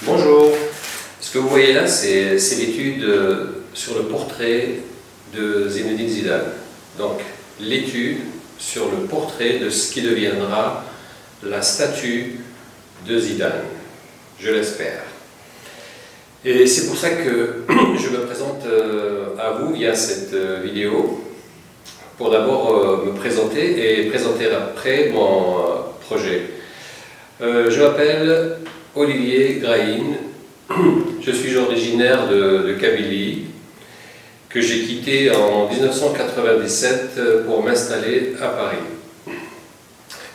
Bonjour, ce que vous voyez là, c'est l'étude sur le portrait de Zinedine Zidane. Donc, l'étude sur le portrait de ce qui deviendra la statue de Zidane, je l'espère. Et c'est pour ça que je me présente à vous via cette vidéo, pour d'abord me présenter et présenter après mon projet. Je m'appelle Olivier Grahin, je suis originaire de Kabylie, que j'ai quitté en 1997 pour m'installer à Paris.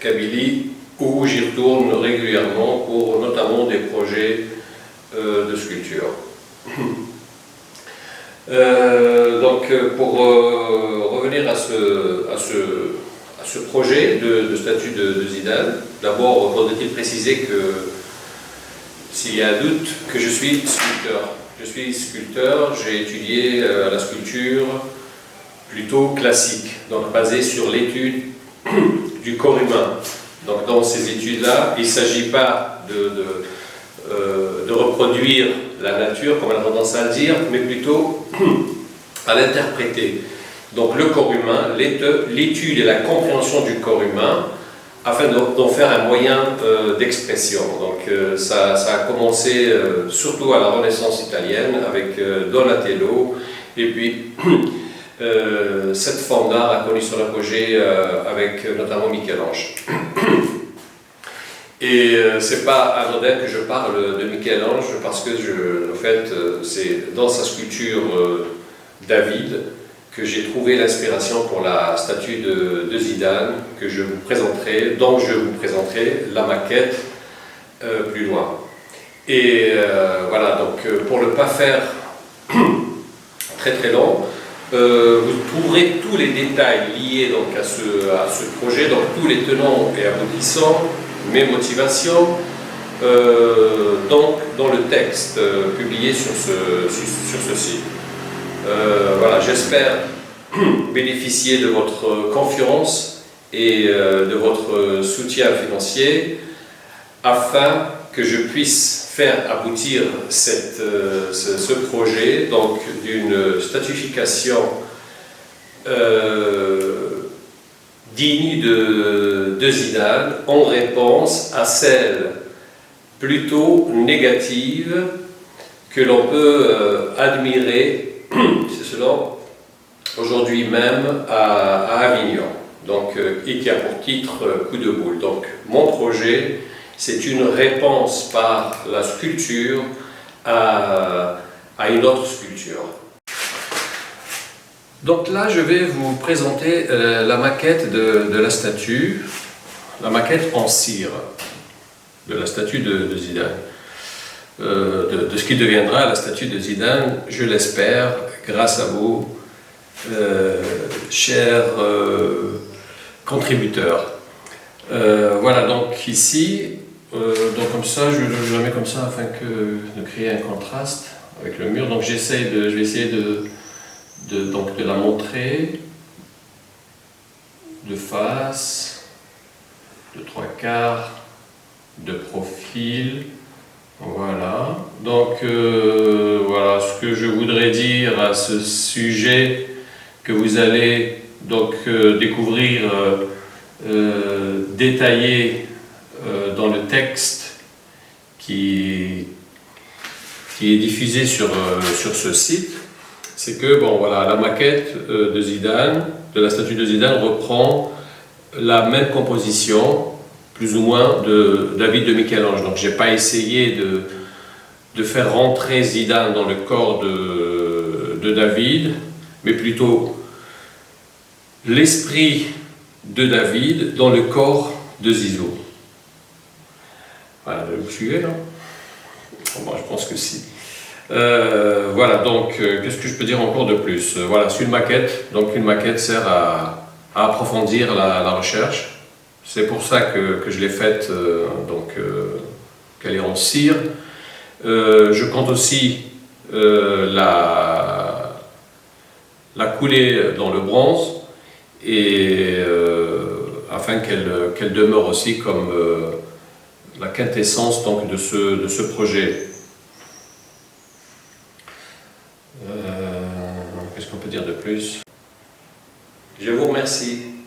Kabylie, où j'y retourne régulièrement pour notamment des projets de sculpture. Donc pour revenir à ce projet de statue de Zidane, d'abord faudrait-il préciser que s'il y a un doute, que je suis sculpteur. Je suis sculpteur, j'ai étudié la sculpture plutôt classique, donc basée sur l'étude du corps humain. Donc dans ces études-là, il ne s'agit pas de reproduire la nature, comme on a tendance à le dire, mais plutôt à l'interpréter. Donc le corps humain, l'étude et la compréhension du corps humain, afin d'en faire un moyen d'expression. Donc ça a commencé surtout à la Renaissance italienne avec Donatello, et puis cette forme d'art a connu son apogée avec notamment Michel-Ange. Et c'est pas anodin que je parle de Michel-Ange parce que en fait, c'est dans sa sculpture David que j'ai trouvé l'inspiration pour la statue de Zidane que je vous présenterai, dont je vous présenterai la maquette plus loin. Et voilà, donc pour ne pas faire très long, vous trouverez tous les détails liés donc à ce projet, donc tous les tenants et aboutissants, mes motivations, donc dans le texte publié sur ce site. Voilà, j'espère bénéficier de votre confiance et de votre soutien financier afin que je puisse faire aboutir ce projet, donc d'une statuification digne de Zidane en réponse à celle plutôt négative que l'on peut admirer, c'est cela, aujourd'hui même à Avignon, donc, et qui a pour titre Coup de boule. Donc mon projet, c'est une réponse par la sculpture à une autre sculpture. Donc là, je vais vous présenter la maquette de la statue, la maquette en cire de la statue de Zidane. De ce qui deviendra la statue de Zidane, je l'espère, grâce à vous, chers contributeurs. Voilà, donc ici, donc comme ça, je le mets comme ça afin de créer un contraste avec le mur. Donc je vais essayer de la montrer de face, de 3/4, de profil. Voilà, donc voilà ce que je voudrais dire à ce sujet que vous allez donc découvrir détaillé dans le texte qui est diffusé sur ce site. C'est que bon voilà, la maquette de Zidane, de la statue de Zidane reprend la même composition plus ou moins de David de Michel-Ange. Donc je n'ai pas essayé de faire rentrer Zidane dans le corps de David, mais plutôt l'esprit de David dans le corps de Zizou. Voilà, vous suivez là? Bon, je pense que si. Voilà, donc qu'est-ce que je peux dire encore de plus? Voilà, c'est une maquette, donc une maquette sert à approfondir la recherche. C'est pour ça que je l'ai faite, qu'elle est en cire. Je compte aussi la couler dans le bronze, et afin qu'elle demeure aussi comme la quintessence donc, de ce projet. qu'est-ce qu'on peut dire de plus? Je vous remercie